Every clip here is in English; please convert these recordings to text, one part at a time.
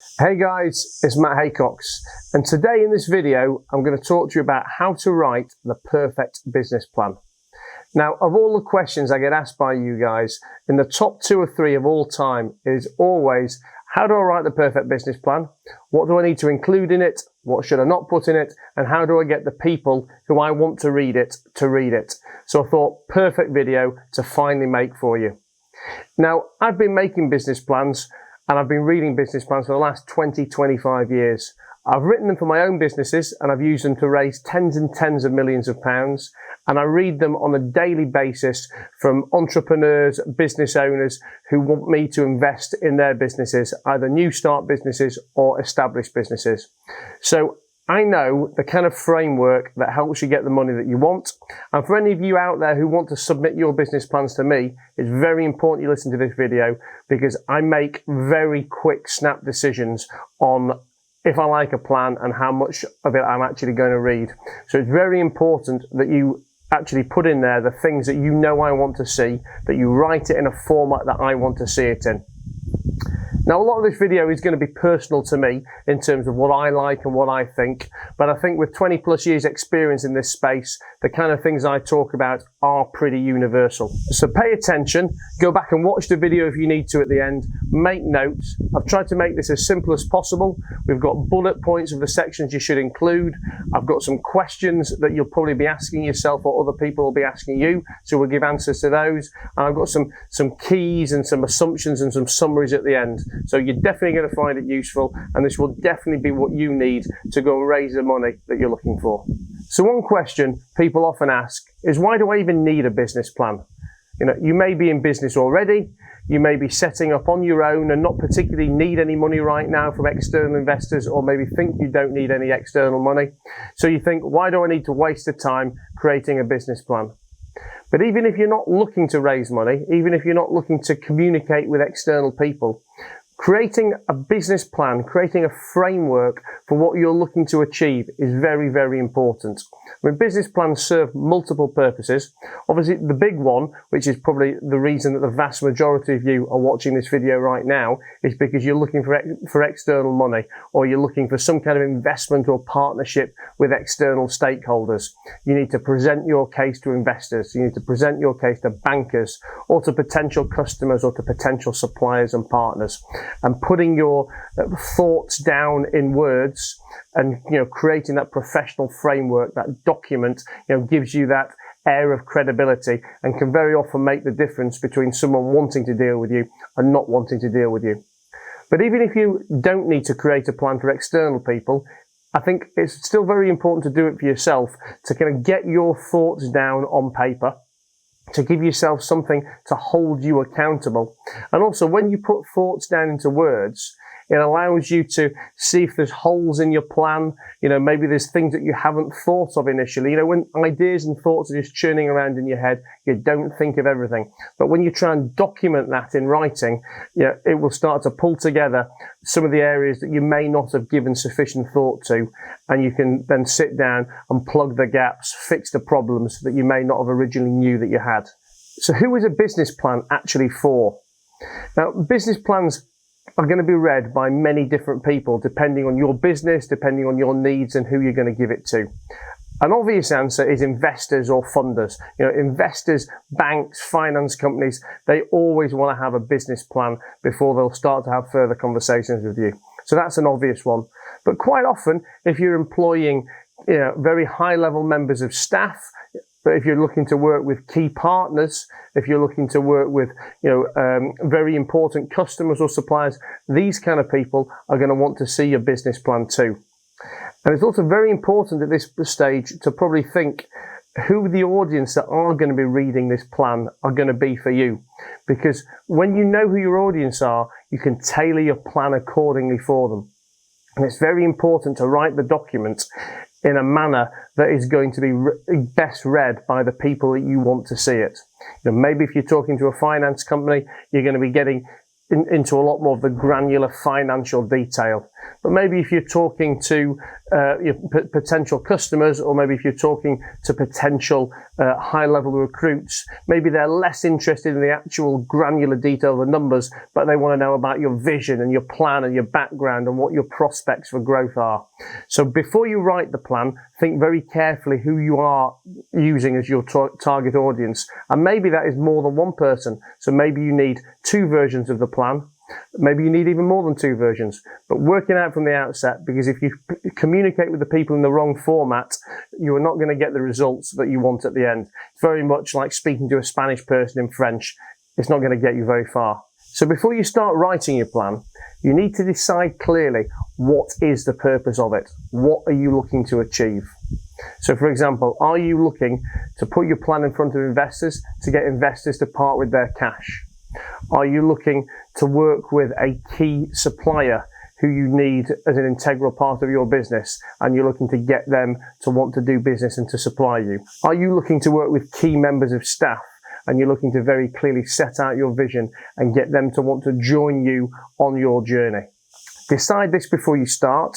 Hey guys, it's Matt Haycox, and today in this video I'm going to talk to you about how to write the perfect business plan. Now, of all the questions I get asked by you guys, in the top 2 or 3 of all time is always, how do I write the perfect business plan? What do I need to include in it? What should I not put in it? And how do I get the people who I want to read it? So I thought, perfect video to finally make for you. Now, I've been making business plans and I've been reading business plans for the last 20-25 years. I've written them for my own businesses and I've used them to raise tens and tens of millions of pounds. And I read them on a daily basis from entrepreneurs, business owners who want me to invest in their businesses, either new start businesses or established businesses. So I know the kind of framework that helps you get the money that you want. And for any of you out there who want to submit your business plans to me, it's very important you listen to this video because I make very quick, snap decisions on if I like a plan and how much of it I'm actually going to read. So it's very important that you actually put in there the things that you know I want to see, that you write it in a format that I want to see it in. Now, a lot of this video is going to be personal to me in terms of what I like and what I think, but I think with 20 plus years experience in this space, the kind of things I talk about are pretty universal. So pay attention, go back and watch the video if you need to at the end, make notes. I've tried to make this as simple as possible. We've got bullet points of the sections you should include. I've got some questions that you'll probably be asking yourself or other people will be asking you, so we'll give answers to those. And I've got some keys and some assumptions and some summaries at the end. So you're definitely going to find it useful, and this will definitely be what you need to go and raise the money that you're looking for. So one question people often ask is, why do I even need a business plan? You know, you may be in business already, you may be setting up on your own and not particularly need any money right now from external investors, or maybe think you don't need any external money. So you think, why do I need to waste the time creating a business plan? But even if you're not looking to raise money, even if you're not looking to communicate with external people, creating a business plan, creating a framework for what you're looking to achieve is very, very important. I mean, business plans serve multiple purposes. Obviously, the big one, which is probably the reason that the vast majority of you are watching this video right now, is because you're looking for external money, or you're looking for some kind of investment or partnership with external stakeholders. You need to present your case to investors. You need to present your case to bankers, or to potential customers, or to potential suppliers and partners. And putting your thoughts down in words and, creating that professional framework, that document, gives you that air of credibility and can very often make the difference between someone wanting to deal with you and not wanting to deal with you. But even if you don't need to create a plan for external people, I think it's still very important to do it for yourself, to kind of get your thoughts down on paper, to give yourself something to hold you accountable. And also, when you put thoughts down into words, it allows you to see if there's holes in your plan. Maybe there's things that you haven't thought of initially. When ideas and thoughts are just churning around in your head, you don't think of everything. But when you try and document that in writing, it will start to pull together some of the areas that you may not have given sufficient thought to. And you can then sit down and plug the gaps, fix the problems that you may not have originally knew that you had. So who is a business plan actually for? Now, business plans are going to be read by many different people, depending on your business, depending on your needs and who you're going to give it to. An obvious answer is investors or funders. Investors, banks, finance companies, they always want to have a business plan before they'll start to have further conversations with you. So that's an obvious one. But quite often, if you're employing very high-level members of staff, but if you're looking to work with key partners, if you're looking to work with, very important customers or suppliers, these kind of people are going to want to see your business plan too. And it's also very important at this stage to probably think who the audience that are going to be reading this plan are going to be for you. Because when you know who your audience are, you can tailor your plan accordingly for them. And it's very important to write the document in a manner that is going to be best read by the people that you want to see it. Maybe if you're talking to a finance company, you're going to be getting into a lot more of the granular financial detail. but maybe if you're talking to your potential customers, or maybe if you're talking to potential high-level recruits, maybe they're less interested in the actual granular detail of the numbers, but they want to know about your vision and your plan and your background and what your prospects for growth are. So before you write the plan, think very carefully who you are using as your target audience. And maybe that is more than one person. So maybe you need 2 versions of the plan. Maybe you need even more than 2 versions, but working out from the outset, because if you communicate with the people in the wrong format, you are not going to get the results that you want at the end. It's very much like speaking to a Spanish person in French. It's not going to get you very far. So before you start writing your plan, you need to decide clearly what is the purpose of it. What are you looking to achieve? So for example, are you looking to put your plan in front of investors to get investors to part with their cash? Are you looking to work with a key supplier who you need as an integral part of your business, and you're looking to get them to want to do business and to supply you? Are you looking to work with key members of staff, and you're looking to very clearly set out your vision and get them to want to join you on your journey? Decide this before you start,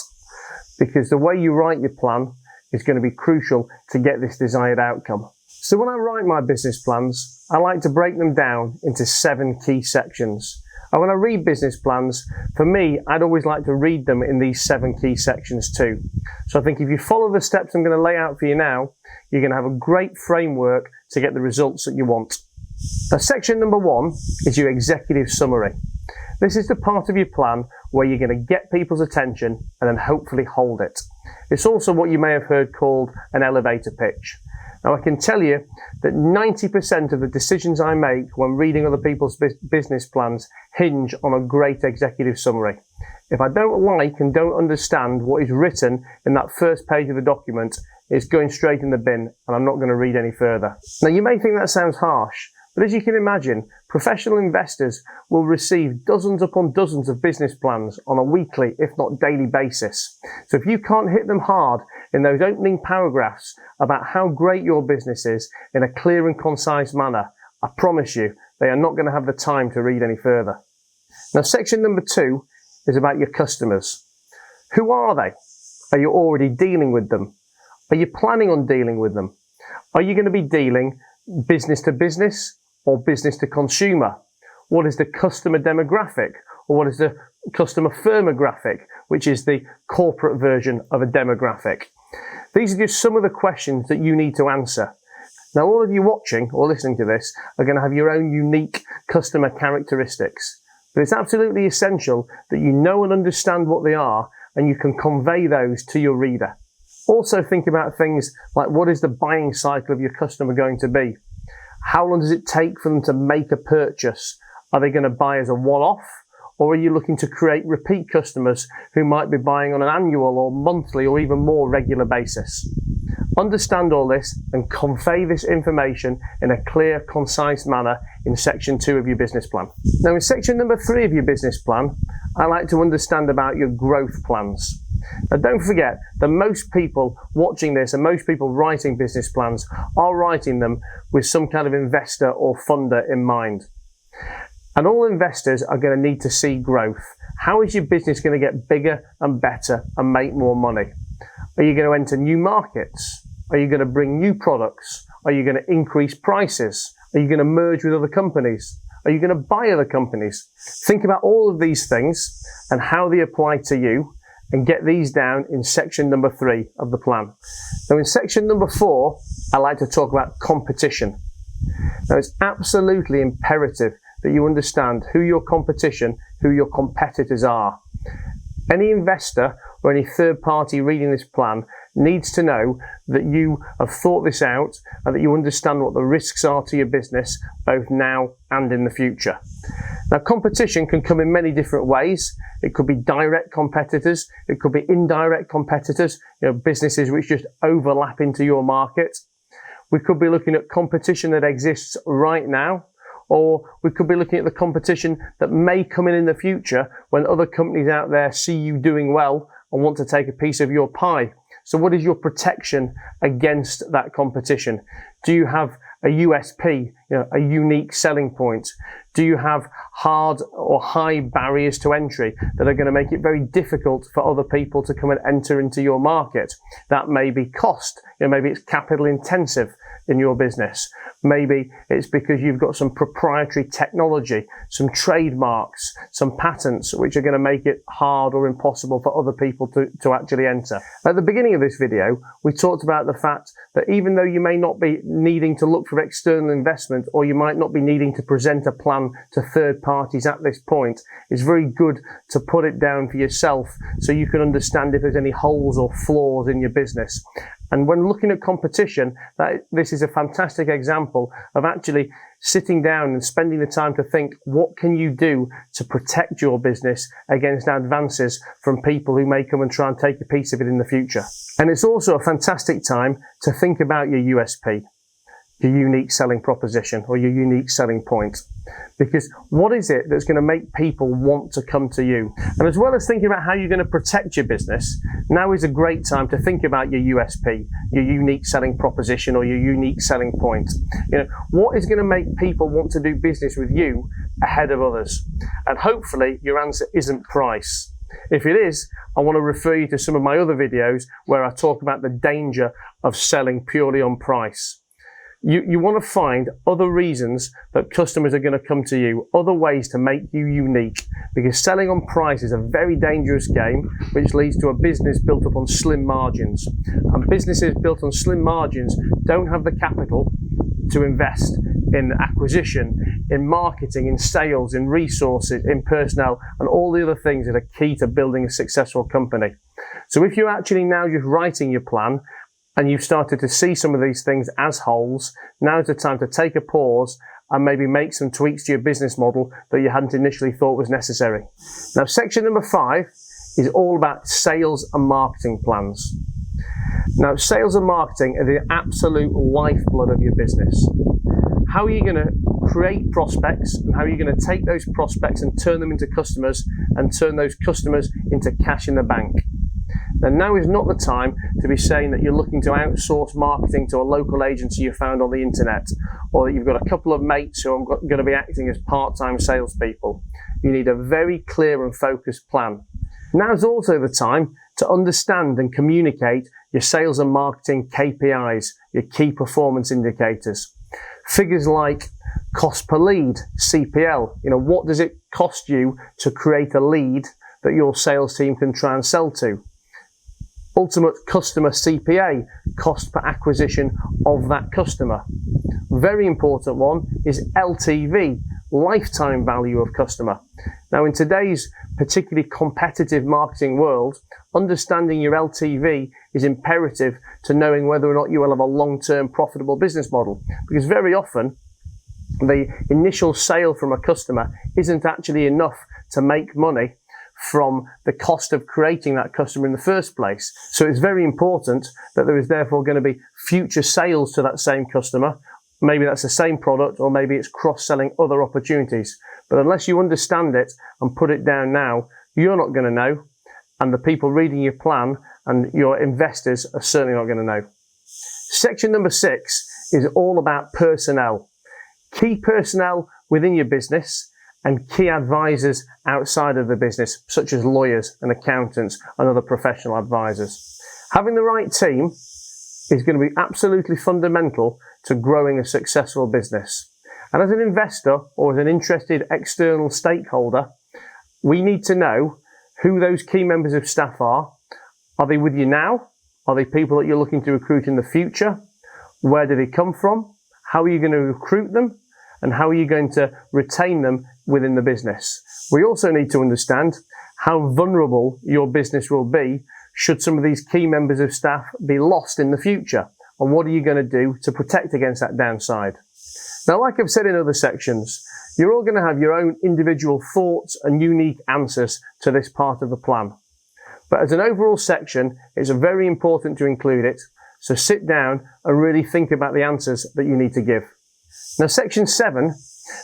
because the way you write your plan is going to be crucial to get this desired outcome. So when I write my business plans, I like to break them down into 7 key sections. And when I read business plans, for me, I'd always like to read them in these 7 key sections too. So I think if you follow the steps I'm going to lay out for you now, you're going to have a great framework to get the results that you want. Now, section number 1 is your executive summary. This is the part of your plan where you're going to get people's attention and then hopefully hold it. It's also what you may have heard called an elevator pitch. Now, I can tell you that 90% of the decisions I make when reading other people's business plans hinge on a great executive summary. If I don't like and don't understand what is written in that first page of the document, it's going straight in the bin, and I'm not going to read any further. Now, you may think that sounds harsh, but as you can imagine, professional investors will receive dozens upon dozens of business plans on a weekly, if not daily basis. So if you can't hit them hard in those opening paragraphs about how great your business is in a clear and concise manner, I promise you, they are not going to have the time to read any further. Now, section number 2 is about your customers. Who are they? Are you already dealing with them? Are you planning on dealing with them? Are you going to be dealing business to business or business to consumer? What is the customer demographic, or what is the customer firmographic, which is the corporate version of a demographic? These are just some of the questions that you need to answer. Now, all of you watching or listening to this are going to have your own unique customer characteristics, but it's absolutely essential that you know and understand what they are, and you can convey those to your reader. Also think about things like, what is the buying cycle of your customer going to be? How long does it take for them to make a purchase? Are they going to buy as a one-off, or are you looking to create repeat customers who might be buying on an annual or monthly or even more regular basis? Understand all this and convey this information in a clear, concise manner in section 2 of your business plan. Now, in section number 3 of your business plan, I like to understand about your growth plans. Now, don't forget that most people watching this and most people writing business plans are writing them with some kind of investor or funder in mind. And all investors are going to need to see growth. How is your business going to get bigger and better and make more money? Are you going to enter new markets? Are you going to bring new products? Are you going to increase prices? Are you going to merge with other companies? Are you going to buy other companies? Think about all of these things and how they apply to you, and get these down in section number 3 of the plan. Now, in section number 4, I like to talk about competition. Now, it's absolutely imperative that you understand who your competition, who your competitors are. Any investor or any third party reading this plan needs to know that you have thought this out and that you understand what the risks are to your business, both now and in the future. Now, competition can come in many different ways. It could be direct competitors. It could be indirect competitors, businesses which just overlap into your market. We could be looking at competition that exists right now, or we could be looking at the competition that may come in the future when other companies out there see you doing well and want to take a piece of your pie. So what is your protection against that competition? Do you have a USP, a unique selling point? Do you have hard or high barriers to entry that are going to make it very difficult for other people to come and enter into your market? That may be cost. Maybe it's capital intensive in your business. Maybe it's because you've got some proprietary technology, some trademarks, some patents, which are going to make it hard or impossible for other people to actually enter. At the beginning of this video, we talked about the fact that even though you may not be needing to look for external investment, or you might not be needing to present a plan to third parties at this point, it's very good to put it down for yourself so you can understand if there's any holes or flaws in your business. And when looking at competition, this is a fantastic example of actually sitting down and spending the time to think, what can you do to protect your business against advances from people who may come and try and take a piece of it in the future? And it's also a fantastic time to think about your USP, your unique selling proposition, or your unique selling point. Because what is it that's going to make people want to come to you? And as well as thinking about how you're going to protect your business, now is a great time to think about your USP, your unique selling proposition, or your unique selling point. What is going to make people want to do business with you ahead of others? And hopefully your answer isn't price. If it is, I want to refer you to some of my other videos where I talk about the danger of selling purely on price. You want to find other reasons that customers are going to come to you, other ways to make you unique, because selling on price is a very dangerous game, which leads to a business built up on slim margins. And businesses built on slim margins don't have the capital to invest in acquisition, in marketing, in sales, in resources, in personnel, and all the other things that are key to building a successful company. So if you're actually now just writing your plan, and you've started to see some of these things as holes, now's the time to take a pause and maybe make some tweaks to your business model that you hadn't initially thought was necessary. Now, section number 5 is all about sales and marketing plans. Now, sales and marketing are the absolute lifeblood of your business. How are you going to create prospects, and how are you going to take those prospects and turn them into customers, and turn those customers into cash in the bank? And now is not the time to be saying that you're looking to outsource marketing to a local agency you found on the internet, or that you've got a couple of mates who are going to be acting as part-time salespeople. You need a very clear and focused plan. Now is also the time to understand and communicate your sales and marketing KPIs, your key performance indicators. Figures like cost per lead, CPL. What does it cost you to create a lead that your sales team can try and sell to? Ultimate customer CPA, cost per acquisition of that customer. Very important one is LTV, lifetime value of customer. Now, in today's particularly competitive marketing world, understanding your LTV is imperative to knowing whether or not you will have a long-term profitable business model. Because very often, the initial sale from a customer isn't actually enough to make money from the cost of creating that customer in the first place. So it's very important that there is therefore going to be future sales to that same customer. Maybe that's the same product, or maybe it's cross-selling other opportunities. But unless you understand it and put it down now, you're not going to know, and the people reading your plan and your investors are certainly not going to know. Section number 6 is all about personnel. Key personnel within your business and key advisors outside of the business, such as lawyers and accountants and other professional advisors. Having the right team is going to be absolutely fundamental to growing a successful business. And as an investor, or as an interested external stakeholder, we need to know who those key members of staff are. Are they with you now? Are they people that you're looking to recruit in the future? Where do they come from? How are you going to recruit them? And how are you going to retain them within the business? We also need to understand how vulnerable your business will be should some of these key members of staff be lost in the future. And what are you going to do to protect against that downside? Now, like I've said in other sections, you're all going to have your own individual thoughts and unique answers to this part of the plan. But as an overall section, it's very important to include it. So sit down and really think about the answers that you need to give. Now, section 7,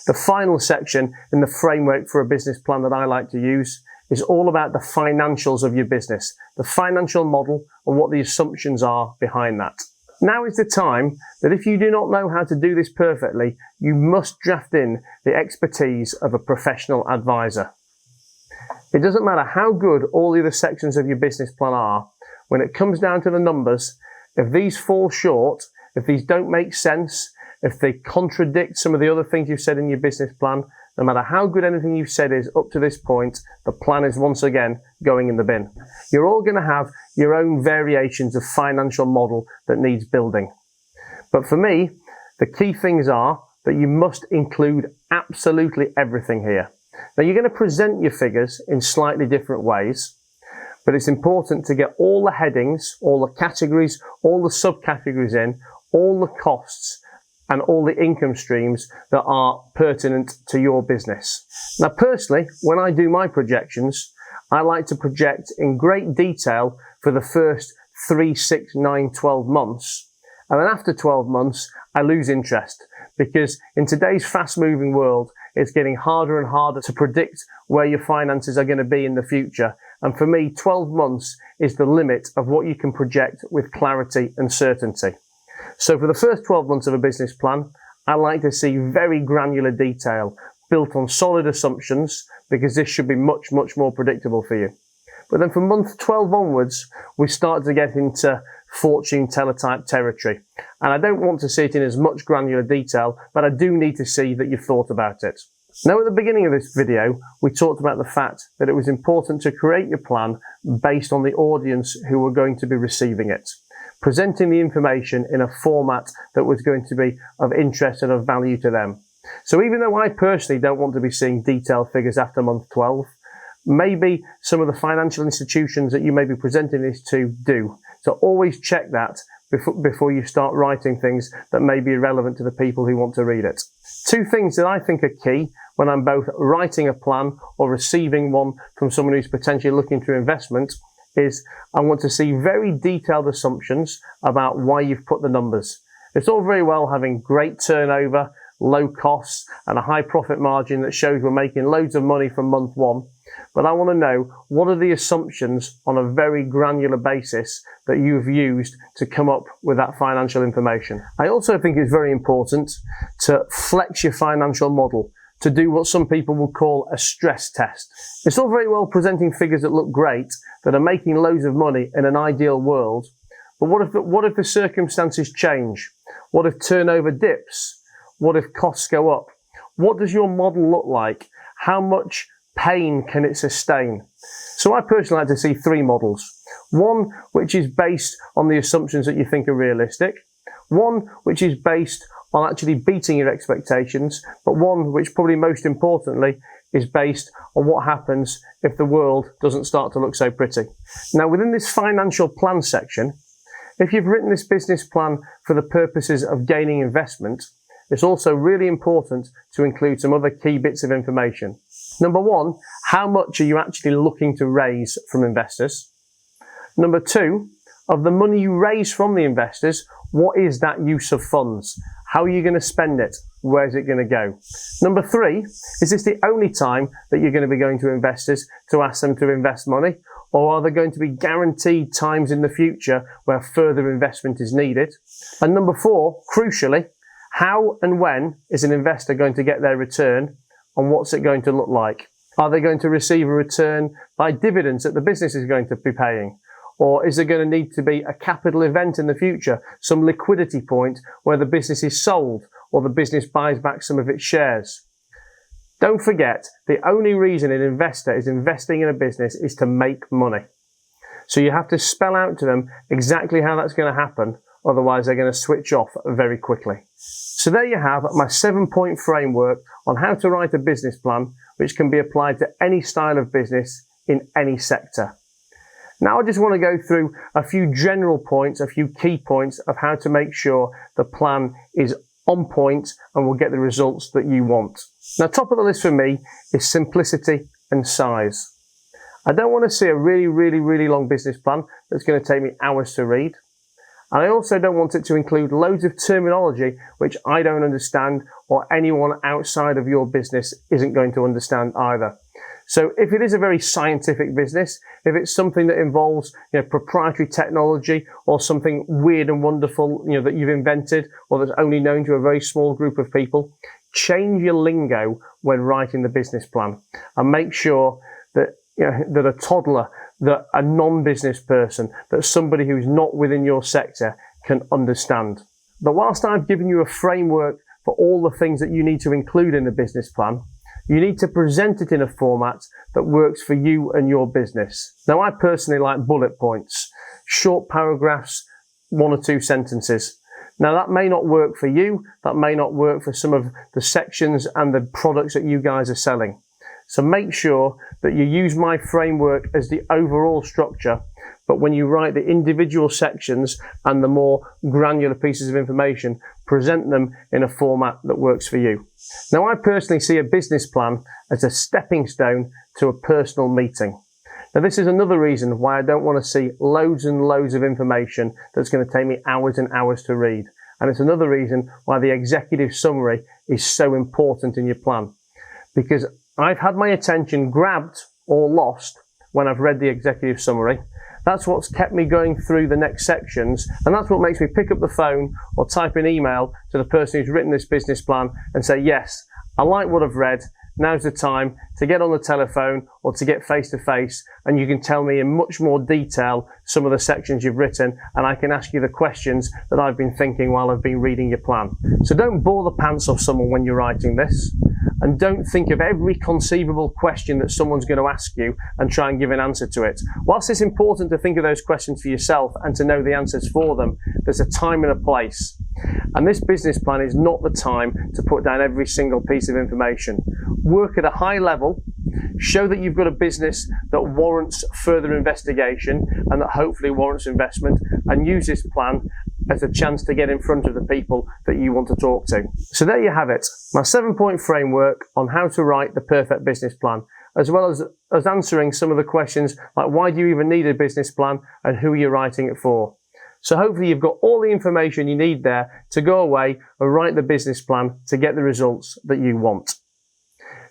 the final section in the framework for a business plan that I like to use, is all about the financials of your business, the financial model and what the assumptions are behind that. Now is the time that if you do not know how to do this perfectly, you must draft in the expertise of a professional advisor. It doesn't matter how good all the other sections of your business plan are, when it comes down to the numbers, if these fall short, if these don't make sense, if they contradict some of the other things you've said in your business plan, no matter how good anything you've said is up to this point, the plan is once again going in the bin. You're all going to have your own variations of financial model that needs building. But for me, the key things are that you must include absolutely everything here. Now, you're going to present your figures in slightly different ways, but it's important to get all the headings, all the categories, all the subcategories in, all the costs, and all the income streams that are pertinent to your business. Now, personally, when I do my projections, I like to project in great detail for the first 3, 6, 9, 12 months. And then after 12 months, I lose interest because in today's fast-moving world, it's getting harder and harder to predict where your finances are going to be in the future. And for me, 12 months is the limit of what you can project with clarity and certainty. So for the first 12 months of a business plan, I like to see very granular detail built on solid assumptions because this should be much, much more predictable for you. But then from month 12 onwards, we start to get into fortune teller type territory. And I don't want to see it in as much granular detail, but I do need to see that you've thought about it. Now, at the beginning of this video, we talked about the fact that it was important to create your plan based on the audience who were going to be receiving it, presenting the information in a format that was going to be of interest and of value to them. So even though I personally don't want to be seeing detailed figures after month 12, maybe some of the financial institutions that you may be presenting this to do. So always check that before you start writing things that may be relevant to the people who want to read it. Two things that I think are key when I'm both writing a plan or receiving one from someone who's potentially looking to investment is I want to see very detailed assumptions about why you've put the numbers. It's all very well having great turnover, low costs, and a high profit margin that shows we're making loads of money from month 1. But I want to know what are the assumptions on a very granular basis that you've used to come up with that financial information. I also think it's very important to flex your financial model, to do what some people will call a stress test. It's all very well presenting figures that look great, that are making loads of money in an ideal world, but what if the circumstances change? What if turnover dips? What if costs go up? What does your model look like? How much pain can it sustain? So I personally like to see 3 models. One which is based on the assumptions that you think are realistic. One which is based on actually beating your expectations, but one which probably most importantly is based on what happens if the world doesn't start to look so pretty. Now, within this financial plan section, if you've written this business plan for the purposes of gaining investment, it's also really important to include some other key bits of information. Number 1, how much are you actually looking to raise from investors? Number 2, of the money you raise from the investors, what is that use of funds? How are you going to spend it? Where's it going to go? Number 3, is this the only time that you're going to be going to investors to ask them to invest money? Or are there going to be guaranteed times in the future where further investment is needed? And number 4, crucially, how and when is an investor going to get their return, and what's it going to look like? Are they going to receive a return by dividends that the business is going to be paying? Or is there going to need to be a capital event in the future, some liquidity point where the business is sold or the business buys back some of its shares? Don't forget, the only reason an investor is investing in a business is to make money. So you have to spell out to them exactly how that's going to happen, otherwise they're going to switch off very quickly. So there you have my 7-point framework on how to write a business plan, which can be applied to any style of business in any sector. Now I just want to go through a few general points, a few key points of how to make sure the plan is on point and will get the results that you want. Now, top of the list for me is simplicity and size. I don't want to see a really long business plan that's going to take me hours to read. And I also don't want it to include loads of terminology which I don't understand or anyone outside of your business isn't going to understand either. So if it is a very scientific business, if it's something that involves, proprietary technology or something weird and wonderful, that you've invented or that's only known to a very small group of people, change your lingo when writing the business plan and make sure that, that a toddler, that a non-business person, that somebody who's not within your sector can understand. But whilst I've given you a framework for all the things that you need to include in the business plan, you need to present it in a format that works for you and your business. Now, I personally like bullet points, short paragraphs, 1 or 2 sentences. Now, that may not work for you. That may not work for some of the sections and the products that you guys are selling. So make sure that you use my framework as the overall structure, but when you write the individual sections and the more granular pieces of information, present them in a format that works for you. Now, I personally see a business plan as a stepping stone to a personal meeting. Now, this is another reason why I don't want to see loads and loads of information that's going to take me hours and hours to read. And it's another reason why the executive summary is so important in your plan, because I've had my attention grabbed or lost when I've read the executive summary. That's what's kept me going through the next sections, and that's what makes me pick up the phone or type an email to the person who's written this business plan and say, yes, I like what I've read. Now's the time to get on the telephone or to get face to face, and you can tell me in much more detail some of the sections you've written, and I can ask you the questions that I've been thinking while I've been reading your plan. So don't bore the pants off someone when you're writing this, and don't think of every conceivable question that someone's going to ask you and try and give an answer to it. Whilst it's important to think of those questions for yourself and to know the answers for them, there's a time and a place. And this business plan is not the time to put down every single piece of information. Work at a high level, show that you've got a business that warrants further investigation and that hopefully warrants investment, and use this plan as a chance to get in front of the people that you want to talk to. So there you have it, my 7-point framework on how to write the perfect business plan, as well as answering some of the questions like why do you even need a business plan and who you're writing it for. So hopefully you've got all the information you need there to go away and write the business plan to get the results that you want.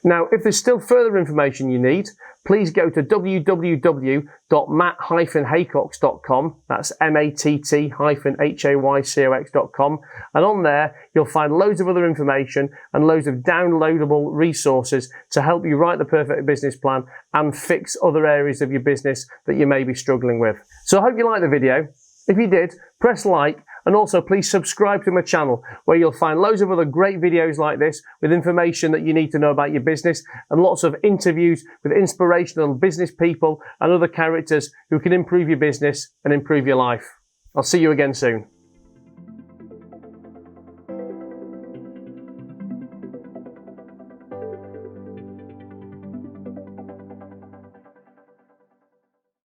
Now, if there's still further information you need, please go to www.matt-haycox.com. That's matt-haycox.com. And on there, you'll find loads of other information and loads of downloadable resources to help you write the perfect business plan and fix other areas of your business that you may be struggling with. So I hope you liked the video. If you did, press like, and also please subscribe to my channel, where you'll find loads of other great videos like this with information that you need to know about your business, and lots of interviews with inspirational business people and other characters who can improve your business and improve your life. I'll see you again soon.